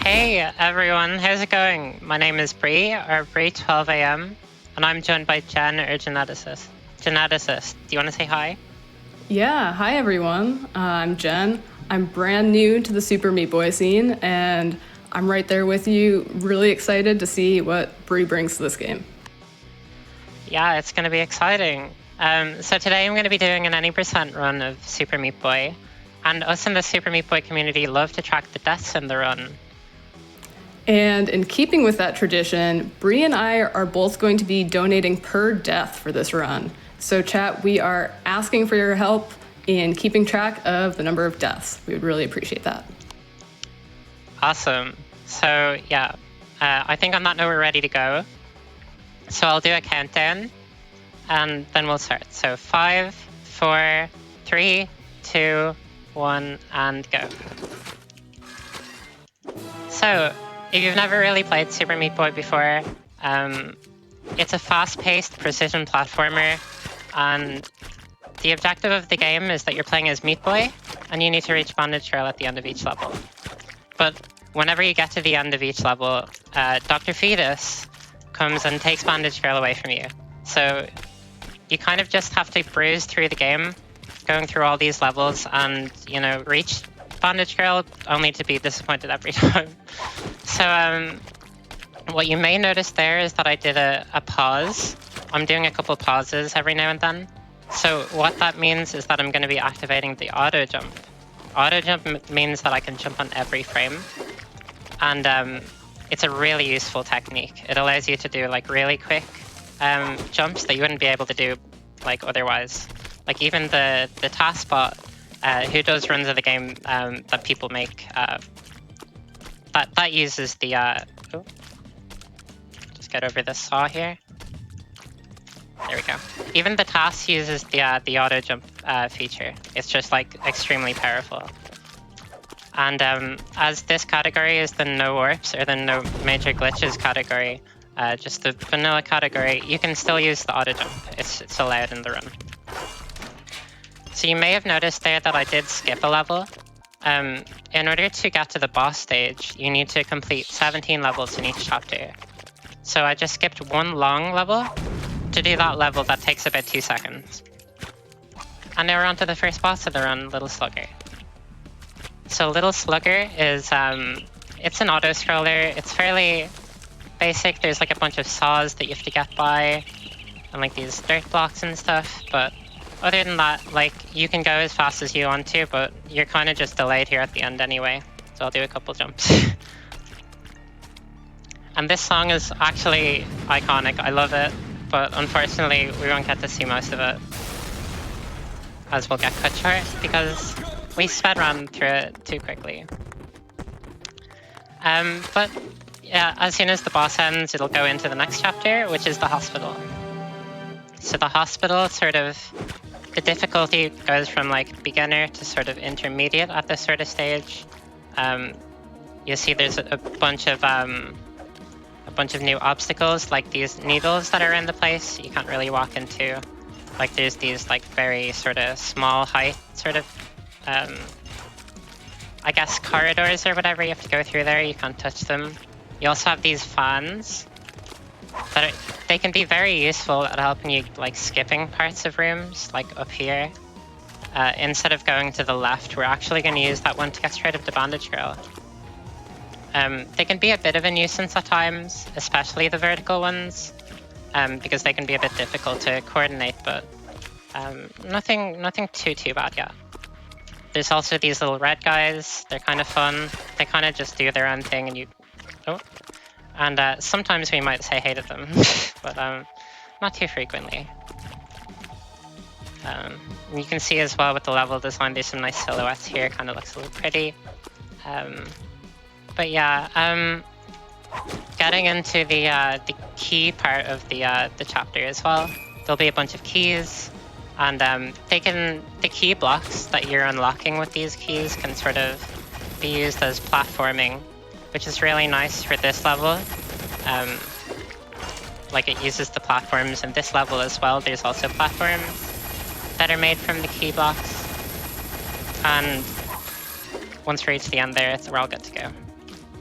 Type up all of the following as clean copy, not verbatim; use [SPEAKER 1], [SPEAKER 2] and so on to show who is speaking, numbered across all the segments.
[SPEAKER 1] Hey everyone, how's it going? My name is Bree, or Bree12am, and I'm joined by Jen, or Jenneticist. Jenneticist, do you want to say hi?
[SPEAKER 2] Yeah, hi everyone. I'm Jen. I'm brand new to the Super Meat Boy scene, and I'm right there with you, really excited to see what Bree brings to this game.
[SPEAKER 1] Yeah, it's going to be exciting. So today I'm going to be doing an any percent run of Super Meat Boy, and us in the Super Meat Boy community love to track the deaths in the run.
[SPEAKER 2] And in keeping with that tradition, Bree and I are both going to be donating per death for this run. So chat, we are asking for your help in keeping track of the number of deaths. We would really appreciate that.
[SPEAKER 1] Awesome. So yeah, I think on that note we're ready to go. So I'll do a countdown, and then we'll start. So 5, 4, 3, 2, 1, and go. So, if you've never really played Super Meat Boy before, it's a fast-paced precision platformer, and the objective of the game is that you're playing as Meat Boy, and you need to reach Bandage Girl at the end of each level. But whenever you get to the end of each level, Dr. Fetus comes and takes Bandage Girl away from you. So you kind of just have to bruise through the game, going through all these levels and, reach Bandage Girl, only to be disappointed every time. So what you may notice there is that I did a pause. I'm doing a couple pauses every now and then. So what that means is that I'm going to be activating the auto jump. Auto jump means that I can jump on every frame. And it's a really useful technique. It allows you to do like really quick jumps that you wouldn't be able to do like otherwise. Like even the taskbot who does runs of the game that people make, that uses the just get over this saw here. There we go. Even the task uses the auto jump feature. It's just like extremely powerful. And as this category is the no warps or the no major glitches category, just the vanilla category, you can still use the auto jump. It's allowed in the run. So you may have noticed there that I did skip a level. In order to get to the boss stage, you need to complete 17 levels in each chapter. So I just skipped one long level. To do that level, that takes about 2 seconds. And now we're on to the first boss of the run, Little Slugger. So Little Slugger is, it's an auto-scroller. It's fairly basic. There's like a bunch of saws that you have to get by, and like these dirt blocks and stuff, but other than that, like, you can go as fast as you want to, but you're kind of just delayed here at the end anyway. So I'll do a couple jumps. And this song is actually iconic. I love it, but unfortunately, we won't get to see most of it, as we'll get cut short because we sped run through it too quickly. But yeah, as soon as the boss ends, it'll go into the next chapter, which is the hospital. So the hospital the difficulty goes from like beginner to sort of intermediate at this sort of stage. You see there's a bunch of new obstacles, like these needles that are in the place you can't really walk into. Like there's these like very sort of small height sort of I guess corridors or whatever you have to go through there. You can't touch them. You also have these fans that they can be very useful at helping you like skipping parts of rooms, like up here. Instead of going to the left, we're actually going to use that one to get straight up to Bandage Girl. They can be a bit of a nuisance at times, especially the vertical ones, because they can be a bit difficult to coordinate, but nothing too bad yet. There's also these little red guys. They're kind of fun. They kind of just do their own thing, and and sometimes we might say hey to them, but not too frequently. You can see as well with the level design, there's some nice silhouettes here. Kind of looks a little pretty. But yeah, getting into the key part of the chapter as well. There'll be a bunch of keys, and the key blocks that you're unlocking with these keys can sort of be used as platforming, which is really nice for this level. Like it uses the platforms in this level as well. There's also platforms that are made from the key blocks, and once we reach the end there, we're all good to go.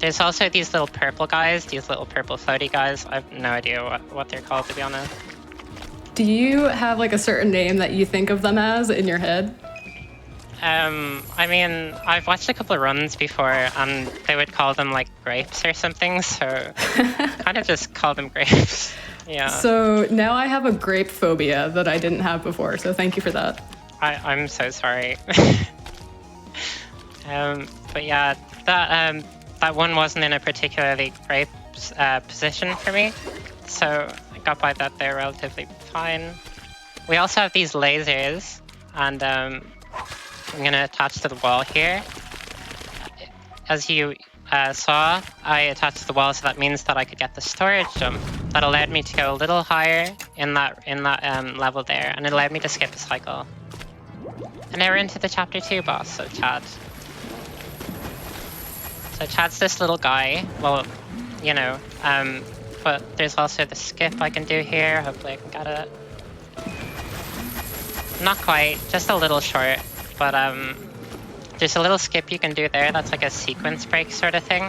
[SPEAKER 1] There's also these little purple guys, these little purple floaty guys. I have no idea what they're called, to be honest.
[SPEAKER 2] Do you have like a certain name that you think of them as in your head?
[SPEAKER 1] I mean, I've watched a couple of runs before, and they would call them like grapes or something, so kind of just call them grapes. Yeah.
[SPEAKER 2] So now I have a grape phobia that I didn't have before, so thank you for that.
[SPEAKER 1] I'm so sorry. But yeah, that one wasn't in a particularly great position for me, so I got by that there relatively fine. We also have these lasers, and I'm gonna attach to the wall here. As you saw, I attached to the wall, so that means that I could get the storage jump. That allowed me to go a little higher in that level there, and it allowed me to skip a cycle. And now we're into the chapter 2 boss, so Chad. So Chad's this little guy, well, you know, but there's also the skip I can do here. Hopefully I can get it. Not quite, just a little short, but there's a little skip you can do there that's like a sequence break sort of thing,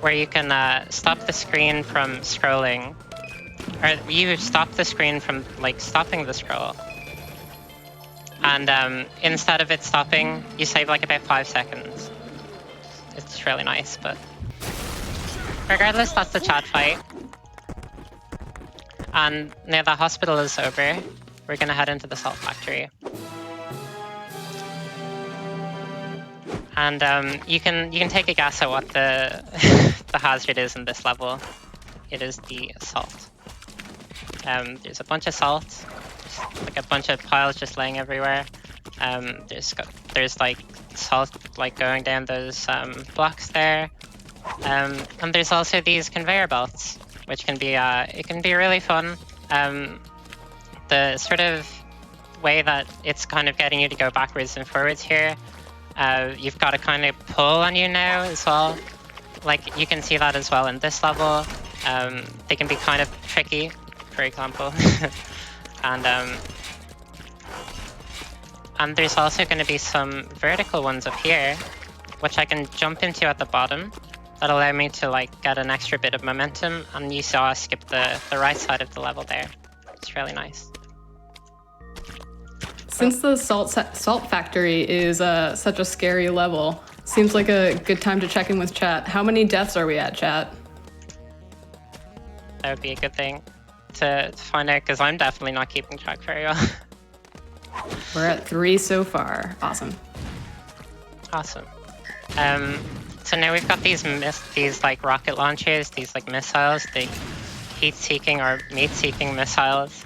[SPEAKER 1] where you can stop the screen from scrolling, or you stop the screen from like stopping the scroll. And instead of it stopping, you save like about 5 seconds. It's really nice, but regardless, that's the Chad fight. And now the hospital is over, we're gonna head into the salt factory. And you can take a guess at what the the hazard is in this level. It is the salt. There's a bunch of salt, like a bunch of piles just laying everywhere. There's like salt like going down those blocks there, and there's also these conveyor belts, which can be it can be really fun. The sort of way that it's kind of getting you to go backwards and forwards here. You've got to kind of pull on you now as well. Like you can see that as well in this level. They can be kind of tricky, for example. And there's also going to be some vertical ones up here, which I can jump into at the bottom. That allow me to like get an extra bit of momentum. And you saw I skip the right side of the level there. It's really nice.
[SPEAKER 2] Since the salt factory is such a scary level, seems like a good time to check in with chat. How many deaths are we at, chat?
[SPEAKER 1] That would be a good thing to find out, because I'm definitely not keeping track very well.
[SPEAKER 2] We're at 3 so far. Awesome.
[SPEAKER 1] Awesome. So now we've got these like rocket launchers, these like missiles, the heat-seeking or meat-seeking missiles.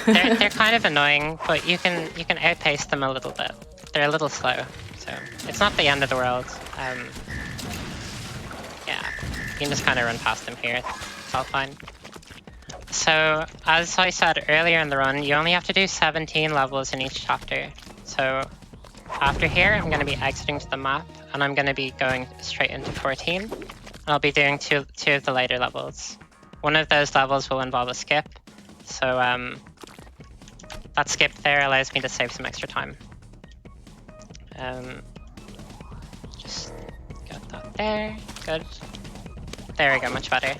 [SPEAKER 1] They're kind of annoying, but you can outpace them a little bit. They're a little slow, so it's not the end of the world. Yeah, you can just kind of run past them here. It's all fine. So, as I said earlier in the run, you only have to do 17 levels in each chapter. So, after here, I'm going to be exiting to the map, and I'm going to be going straight into 14. And I'll be doing two of the later levels. One of those levels will involve a skip. So, that skip there allows me to save some extra time. Just get that there. Good. There we go, much better.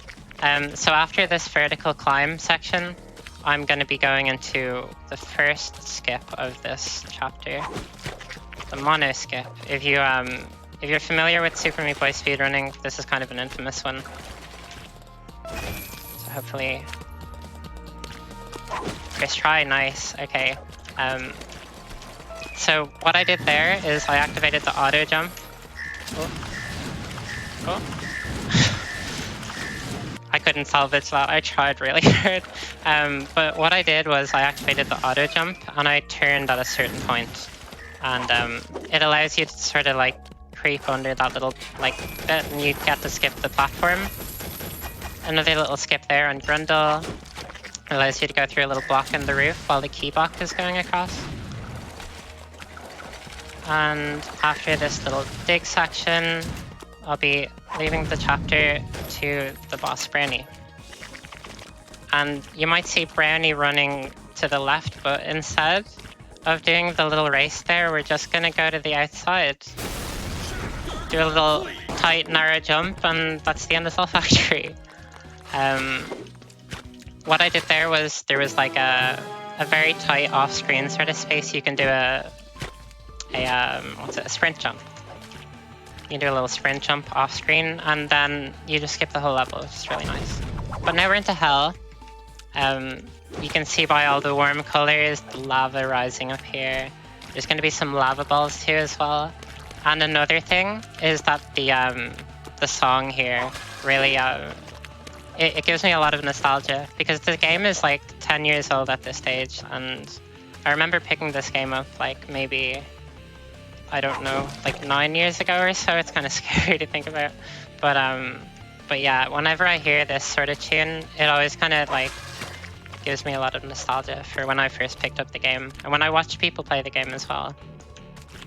[SPEAKER 1] So after this vertical climb section, I'm going to be going into the first skip of this chapter, the mono skip. If you're familiar with Super Meat Boy speedrunning, this is kind of an infamous one. So hopefully, first try, nice. Okay. So what I did there is I activated the auto jump. Oh. I couldn't salvage that. I tried really hard. But what I did was I activated the auto jump and I turned at a certain point. And it allows you to sort of like creep under that little like bit, and you get to skip the platform. Another little skip there on Grundle. It allows you to go through a little block in the roof while the key block is going across. And after this little dig section, I'll be leaving the chapter to the boss Brownie. And you might see Brownie running to the left, but instead of doing the little race there, we're just gonna go to the outside. do a little tight, narrow jump, and that's the end of Cell Factory. What I did there was like a very tight off-screen sort of space. You can do a sprint jump. You can do a little sprint jump off-screen, and then you just skip the whole level, which is really nice. But now we're into Hell. You can see by all the warm colors, the lava rising up here. There's going to be some lava balls too as well. And another thing is that the song here really it gives me a lot of nostalgia, because the game is like 10 years old at this stage, and I remember picking this game up like maybe, I don't know, like 9 years ago or so. It's kind of scary to think about, but yeah, whenever I hear this sort of tune, it always kind of like gives me a lot of nostalgia for when I first picked up the game, and when I watch people play the game as well,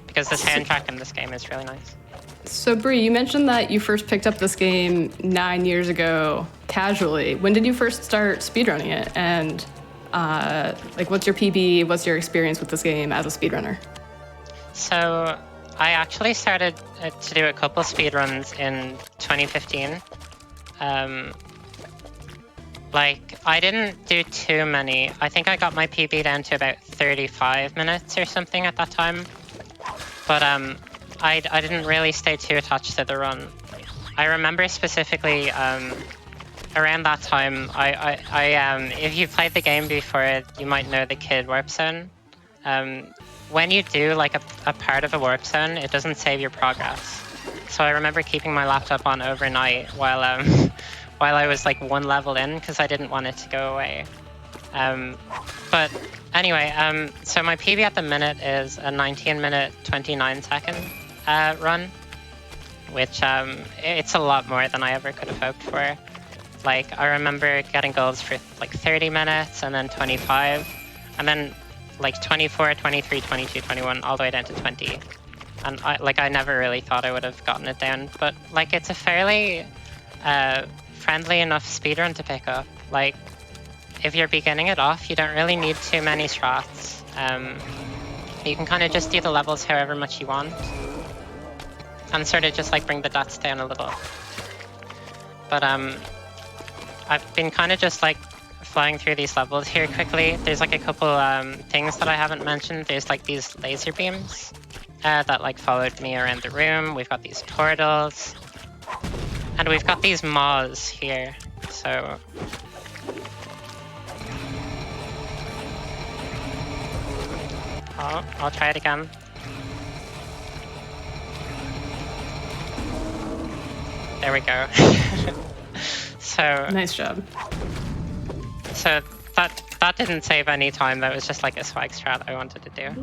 [SPEAKER 1] because the soundtrack in this game is really nice.
[SPEAKER 2] So Bree, you mentioned that you first picked up this game 9 years ago casually. When did you first start speedrunning it? And like, what's your PB? What's your experience with this game as a speedrunner?
[SPEAKER 1] So I actually started to do a couple speedruns in 2015. Like, I didn't do too many. I think I got my PB down to about 35 minutes or something at that time. But I didn't really stay too attached to the run. I remember specifically around that time, if you played the game before, you might know the kid warp zone. When you do like a part of a warp zone, it doesn't save your progress. So I remember keeping my laptop on overnight while I was like one level in, because I didn't want it to go away. But anyway, so my PB at the minute is a 19-minute, 29-second run, which it's a lot more than I ever could have hoped for. Like, I remember getting goals for like 30 minutes, and then 25, and then like 24, 23, 22, 21, all the way down to 20. And I never really thought I would have gotten it down, but like, it's a fairly friendly enough speedrun to pick up. Like, if you're beginning it off, you don't really need too many strats. You can kind of just do the levels however much you want, and sort of just like bring the dots down a little. But I've been kind of just like flying through these levels here quickly. There's like a couple things that I haven't mentioned. There's like these laser beams that like followed me around the room. We've got these turtles, and we've got these moths here. So I'll try it again. There we go. So
[SPEAKER 2] Nice job.
[SPEAKER 1] So that didn't save any time. That was just like a swag strat I wanted to do.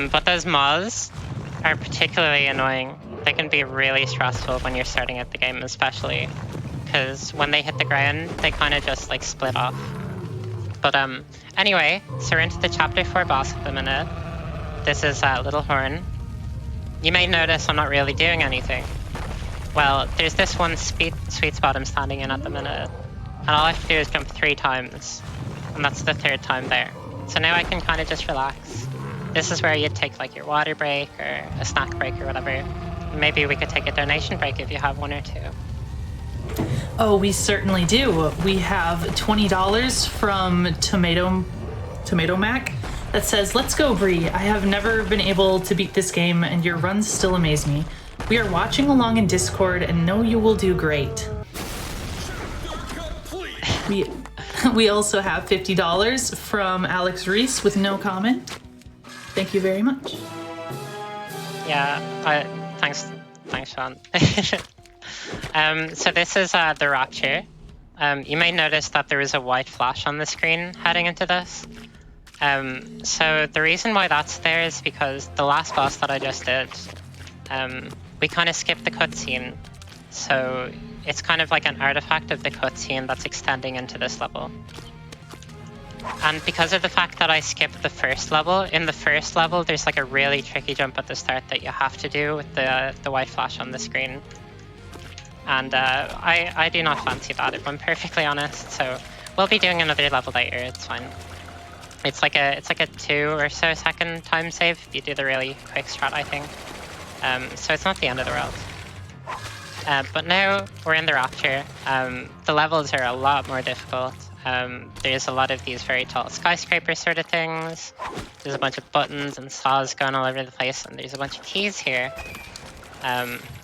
[SPEAKER 1] But those moths are particularly annoying. They can be really stressful when you're starting out the game, especially because when they hit the ground, they kind of just like split off. But anyway, so we're into the chapter 4 boss at the minute. This is Little Horn. You may notice I'm not really doing anything. Well, there's this one sweet spot I'm standing in at the minute, and all I have to do is jump 3 times, and that's the 3rd time there. So now I can kind of just relax. This is where you'd take like your water break or a snack break or whatever. Maybe we could take a donation break if you have one or two.
[SPEAKER 3] Oh, we certainly do. We have $20 from Tomato Mac that says, "Let's go, Bree. I have never been able to beat this game, and your runs still amaze me. We are watching along in Discord and know you will do great." We also have $50 from Alex Reese with no comment. Thank you very much.
[SPEAKER 1] Yeah, thanks, Sean. So this is the Rapture. You may notice that there is a white flash on the screen heading into this. So the reason why that's there is because the last boss that I just did, we kind of skipped the cutscene. So it's kind of like an artifact of the cutscene that's extending into this level. And because of the fact that I skipped the first level, in the first level there's like a really tricky jump at the start that you have to do with the white flash on the screen. And I do not fancy that, if I'm perfectly honest, so we'll be doing another level later, it's fine. It's like a 2 or so second time save if you do the really quick strat, I think. So it's not the end of the world. But now we're in the Rapture. The levels are a lot more difficult. There's a lot of these very tall skyscraper sort of things. There's a bunch of buttons and saws going all over the place, and there's a bunch of keys here.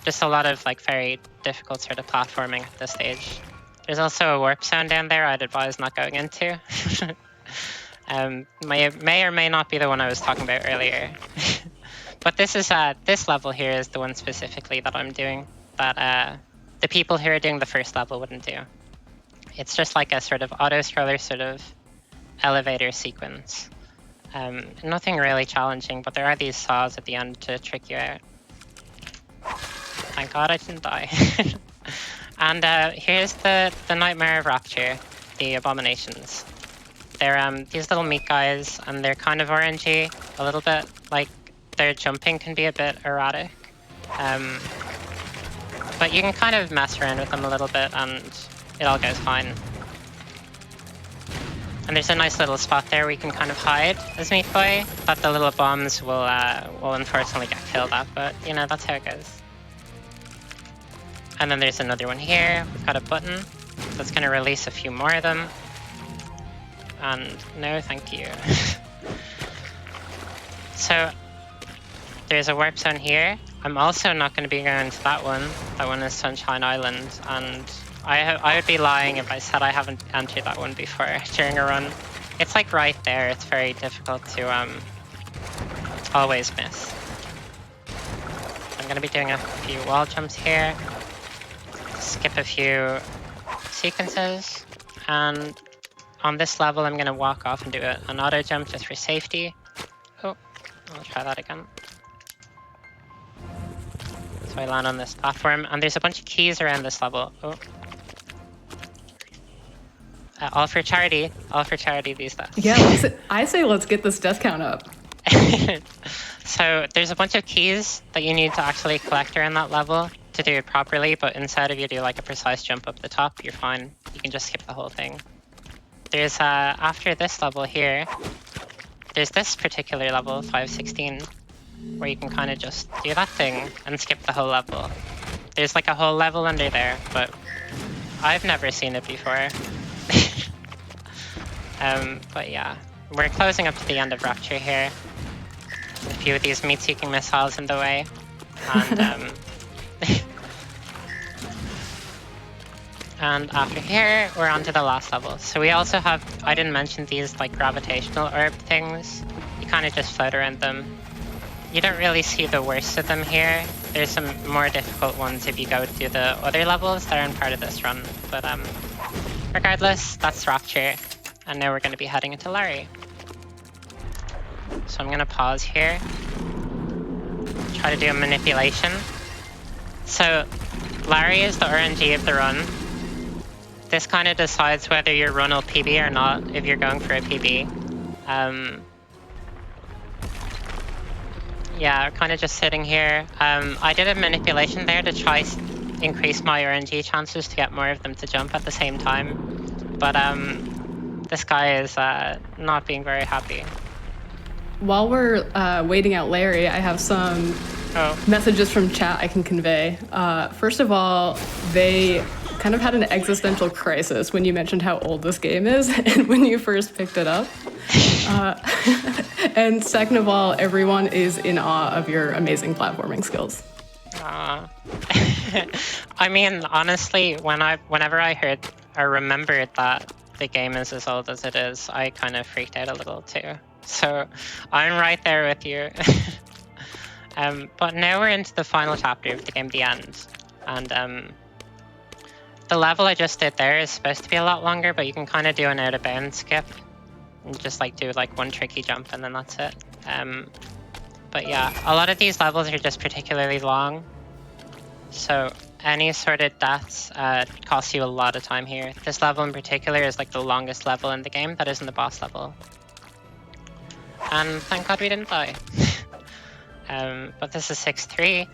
[SPEAKER 1] Just a lot of like very difficult sort of platforming at this stage. There's also a warp zone down there I'd advise not going into. May or may not be the one I was talking about earlier. But this is this level here is the one specifically that I'm doing that the people who are doing the first level wouldn't do. It's just like a sort of auto-scroller sort of elevator sequence. Nothing really challenging, but there are these saws at the end to trick you out. Thank God I didn't die. And here's the Nightmare of Rapture, the Abominations. They're these little meat guys, and they're kind of orangey, a little bit. Like, their jumping can be a bit erratic. But you can kind of mess around with them a little bit, and it all goes fine. And there's a nice little spot there where you can kind of hide as Meat Boy, that the little bombs will unfortunately get killed at, but you know, that's how it goes. And then there's another one here. We've got a button that's going to release a few more of them. And no, thank you. So there's a warp zone here. I'm also not going to be going to that one. That one is Sunshine Island, and I would be lying if I said I haven't entered that one before during a run. It's like right there. It's very difficult to always miss. I'm going to be doing a few wall jumps here. Skip a few sequences, and on this level I'm going to walk off and do an auto jump just for safety. Oh, I'll try that again. So I land on this platform, and there's a bunch of keys around this level. Oh. All for charity these days.
[SPEAKER 2] Yeah, I say let's get this death count up.
[SPEAKER 1] So there's a bunch of keys that you need to actually collect around that level to do it properly, but instead if you do like a precise jump up the top, you're fine. You can just skip the whole thing. There's after this level here, there's this particular level, 516, where you can kind of just do that thing and skip the whole level. There's like a whole level under there, but I've never seen it before. But yeah, we're closing up to the end of Rapture here. A few of these meat-seeking missiles in the way, and and after here, we're on to the last level. So we also have, I didn't mention these like gravitational orb things. You kind of just float around them. You don't really see the worst of them here. There's some more difficult ones if you go to the other levels that aren't part of this run. But regardless, that's Rapture. And now we're going to be heading into Larry. So I'm going to pause here. Try to do a manipulation. So Larry is the RNG of the run. This kind of decides whether your run will PB or not, if you're going for a PB. Yeah, kind of just sitting here. I did a manipulation there to try increase my RNG chances to get more of them to jump at the same time. But this guy is not being very happy.
[SPEAKER 2] While we're waiting out Larry, I have some messages from chat I can convey. First of all, they kind of had an existential crisis when you mentioned how old this game is and when you first picked it up. And second of all, everyone is in awe of your amazing platforming skills.
[SPEAKER 1] I mean, honestly, whenever I heard or remembered that the game is as old as it is, I kind of freaked out a little too. So I'm right there with you. But now we're into the final chapter of the game, the end. And the level I just did there is supposed to be a lot longer, but you can kind of do an out-of-bounds skip. And just like do like one tricky jump and then that's it. But yeah, a lot of these levels are just particularly long. So any sort of deaths costs you a lot of time here. This level in particular is like the longest level in the game that isn't the boss level. And thank God we didn't die. But this is 6-3.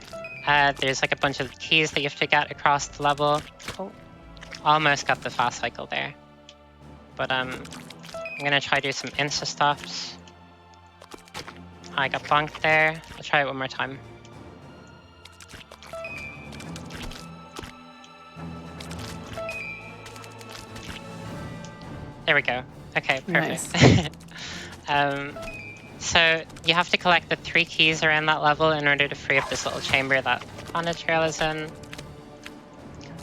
[SPEAKER 1] There's like a bunch of keys that you have to get across the level. Oh, almost got the fast cycle there. But I'm gonna try to do some insta-stops. I got bonked there. I'll try it one more time. There we go. Okay,
[SPEAKER 2] Nice.
[SPEAKER 1] perfect. So you have to collect the 3 keys around that level in order to free up this little chamber that Bondage Girl is in.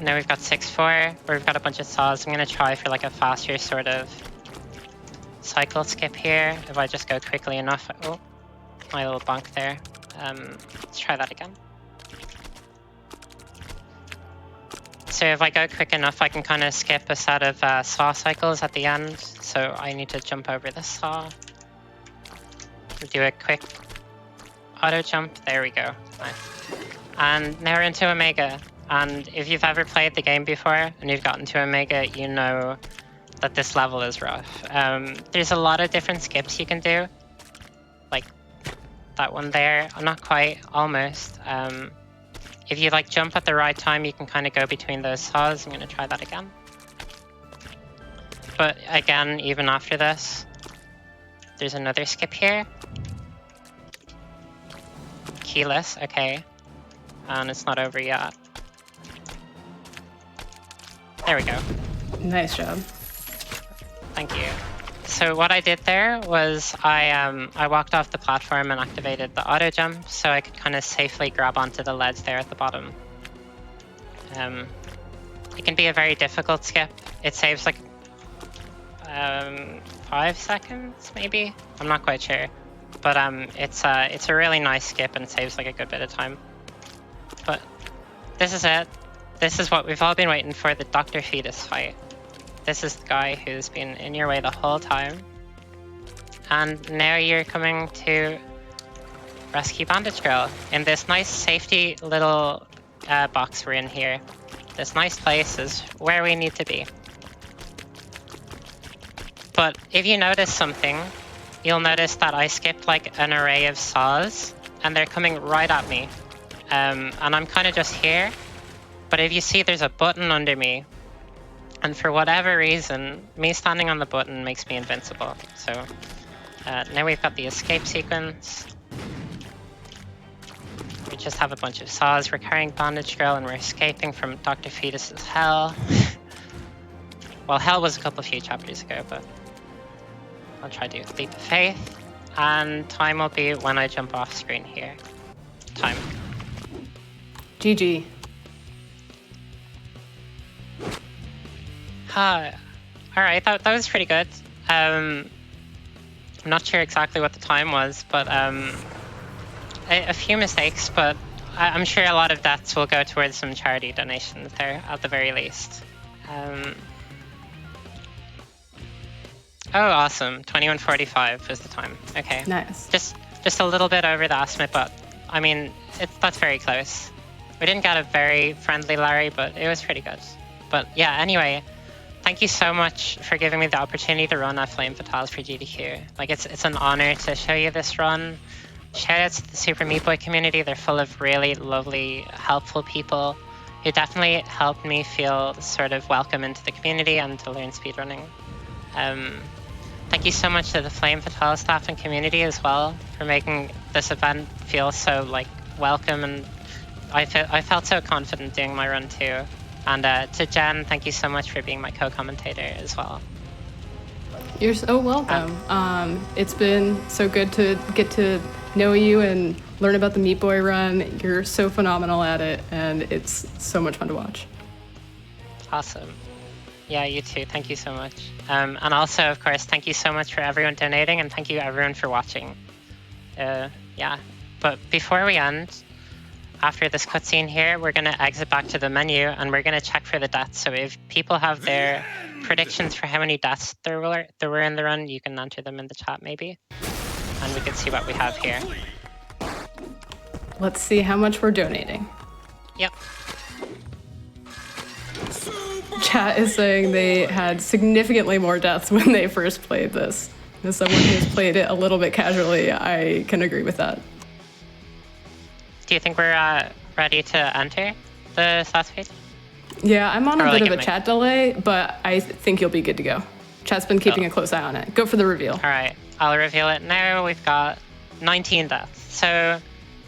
[SPEAKER 1] Now we've got 6-4, where we've got a bunch of saws. I'm gonna try for like a faster sort of cycle skip here. If I just go quickly enough. Oh, my little bonk there. Let's try that again. So if I go quick enough, I can kind of skip a set of saw cycles at the end. So I need to jump over this saw. Do a quick auto jump. There we go. Nice. And now we're into Omega. And if you've ever played the game before and you've gotten to Omega, you know that this level is rough. There's a lot of different skips you can do. Like that one there. Not quite, almost. If you like jump at the right time, you can kind of go between those saws. I'm going to try that again. But again, even after this, there's another skip here. Keyless, okay. And it's not over yet. There we go.
[SPEAKER 2] Nice job.
[SPEAKER 1] Thank you. So what I did there was I walked off the platform and activated the auto jump so I could kind of safely grab onto the ledge there at the bottom. It can be a very difficult skip. It saves like 5 seconds maybe. I'm not quite sure, but it's a really nice skip and saves like a good bit of time. But this is it. This is what we've all been waiting for, the Dr. Fetus fight. This is the guy who's been in your way the whole time. And now you're coming to rescue Bandage Girl in this nice safety little box we're in here. This nice place is where we need to be. But if you notice something, you'll notice that I skipped like an array of saws and they're coming right at me. And I'm kind of just here. But if you see there's a button under me, and for whatever reason, me standing on the button makes me invincible. So now we've got the escape sequence. We just have a bunch of saws. We're carrying Bandage Girl and we're escaping from Dr. Fetus's hell. Well, hell was a few chapters ago, but I'll try to do Leap of Faith. And time will be when I jump off screen here. Time.
[SPEAKER 2] GG.
[SPEAKER 1] Alright, that was pretty good. I'm not sure exactly what the time was, but a few mistakes, but I'm sure a lot of deaths will go towards some charity donations there, at the very least. Oh, awesome. 21:45 was the time. Okay.
[SPEAKER 2] Nice.
[SPEAKER 1] Just a little bit over the estimate, but I mean, that's very close. We didn't get a very friendly Larry, but it was pretty good. But yeah, anyway, thank you so much for giving me the opportunity to run Flame Fatales for GDQ. Like, it's an honor to show you this run. Shout out to the Super Meat Boy community. They're full of really lovely, helpful people who definitely helped me feel sort of welcome into the community and to learn speedrunning. Thank you so much to the Flame Fatale staff and community as well for making this event feel so like welcome, and I felt so confident doing my run too. And to Jen, thank you so much for being my co-commentator as well.
[SPEAKER 2] You're so welcome. It's been so good to get to know you and learn about the Meat Boy run. You're so phenomenal at it, and it's so much fun to watch.
[SPEAKER 1] Awesome. Yeah, you too. Thank you so much. And also, of course, thank you so much for everyone donating, and thank you everyone for watching. Yeah, but before we end, after this cutscene here, we're going to exit back to the menu and we're going to check for the deaths. So if people have their predictions for how many deaths there were in the run, you can enter them in the chat maybe. And we can see what we have here.
[SPEAKER 2] Let's see how much we're donating.
[SPEAKER 1] Yep.
[SPEAKER 2] Chat is saying they had significantly more deaths when they first played this. As someone who's played it a little bit casually, I can agree with that.
[SPEAKER 1] Do you think we're ready to enter the stats page?
[SPEAKER 2] Yeah, I'm on a
[SPEAKER 1] Or
[SPEAKER 2] bit
[SPEAKER 1] like
[SPEAKER 2] of a chat delay, but I think you'll be good to go. Chat's been keeping a close eye on it. Go for the reveal.
[SPEAKER 1] All right, I'll reveal it now. We've got 19 deaths. So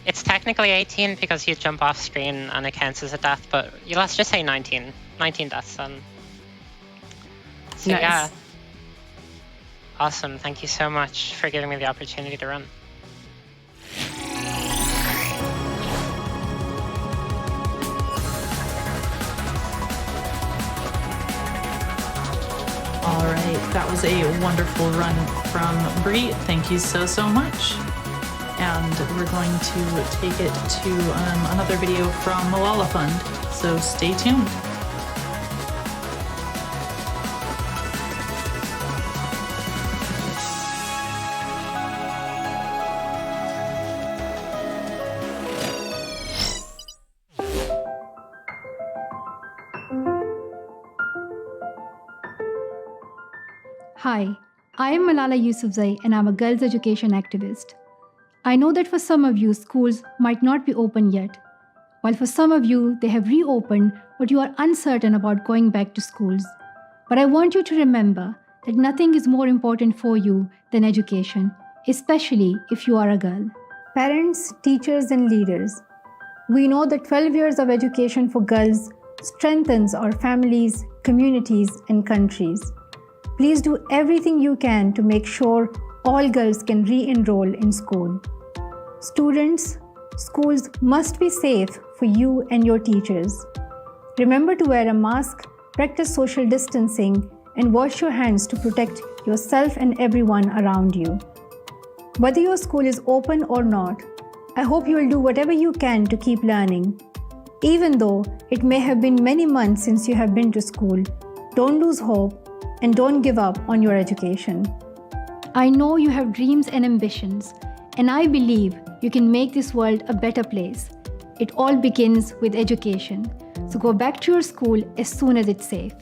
[SPEAKER 1] it's technically 18 because you jump off screen and it counts as a death, but let's just say 19. 19 deaths then. So
[SPEAKER 2] Nice.
[SPEAKER 1] yeah, Awesome. Thank you so much for giving me the opportunity to run.
[SPEAKER 3] All right, that was a wonderful run from Bree. Thank you so much. And we're going to take it to another video from Malala Fund, so stay tuned.
[SPEAKER 4] Hi, I am Malala Yousafzai and I'm a girls' education activist. I know that for some of you, schools might not be open yet, while for some of you, they have reopened, but you are uncertain about going back to schools. But I want you to remember that nothing is more important for you than education, especially if you are a girl. Parents, teachers, and leaders, we know that 12 years of education for girls strengthens our families, communities, and countries. Please do everything you can to make sure all girls can re-enroll in school. Students, schools must be safe for you and your teachers. Remember to wear a mask, practice social distancing, and wash your hands to protect yourself and everyone around you. Whether your school is open or not, I hope you will do whatever you can to keep learning. Even though it may have been many months since you have been to school, don't lose hope and don't give up on your education. I know you have dreams and ambitions, and I believe you can make this world a better place. It all begins with education, so go back to your school as soon as it's safe.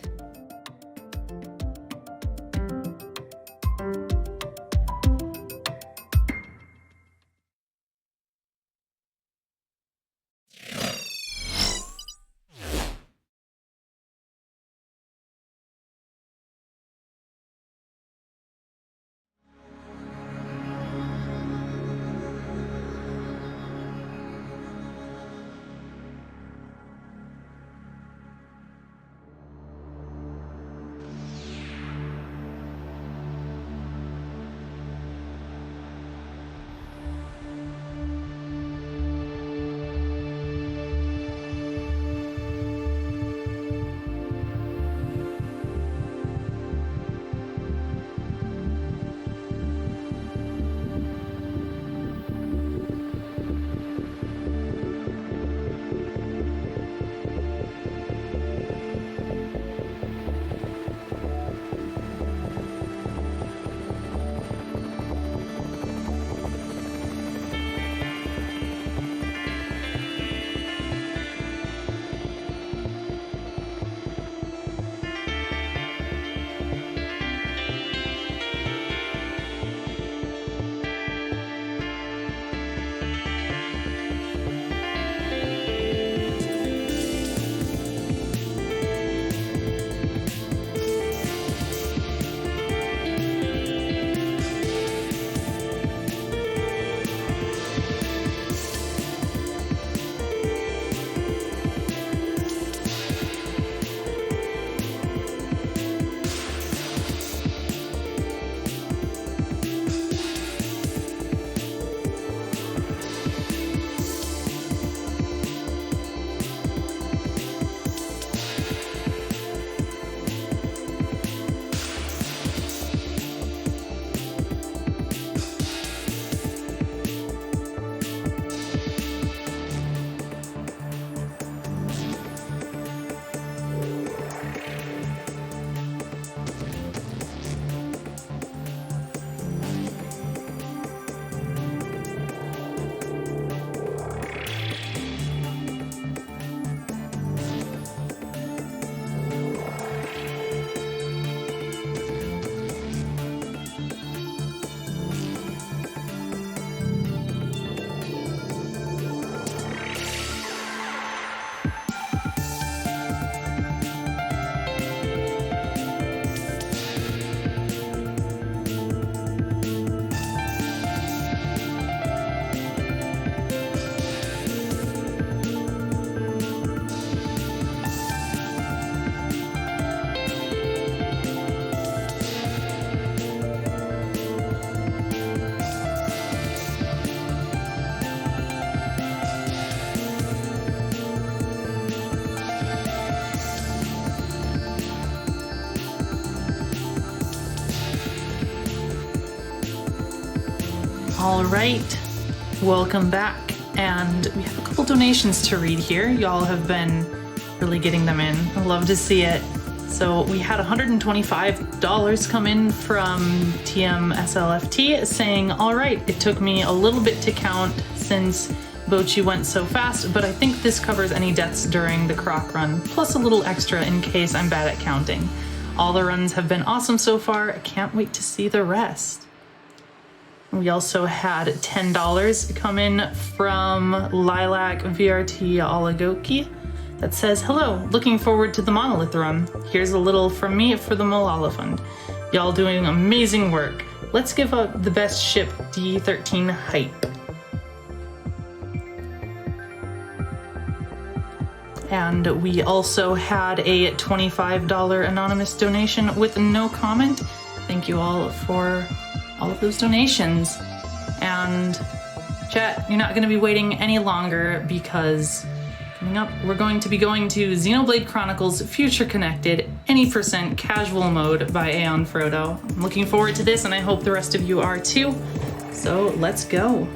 [SPEAKER 3] All right, welcome back. And we have a couple donations to read here. Y'all have been really getting them in. I love to see it. So we had $125 come in from TMSLFT saying, all right, it took me a little bit to count since Bochi went so fast, but I think this covers any deaths during the croc run, plus a little extra in case I'm bad at counting. All the runs have been awesome so far. I can't wait to see the rest. We also had $10 come in from Lilac VRT Oligoki that says, hello, looking forward to the Monolith run. Here's a little from me for the Molala Fund. Y'all doing amazing work. Let's give up the best ship D13 hype. And we also had a $25 anonymous donation with no comment. Thank you all for all of those donations. And chat, you're not going to be waiting any longer because coming up, we're going to be going to Xenoblade Chronicles Future Connected Any % Casual Mode by Aeon Frodo. I'm looking forward to this, and I hope the rest of you are too. So let's go.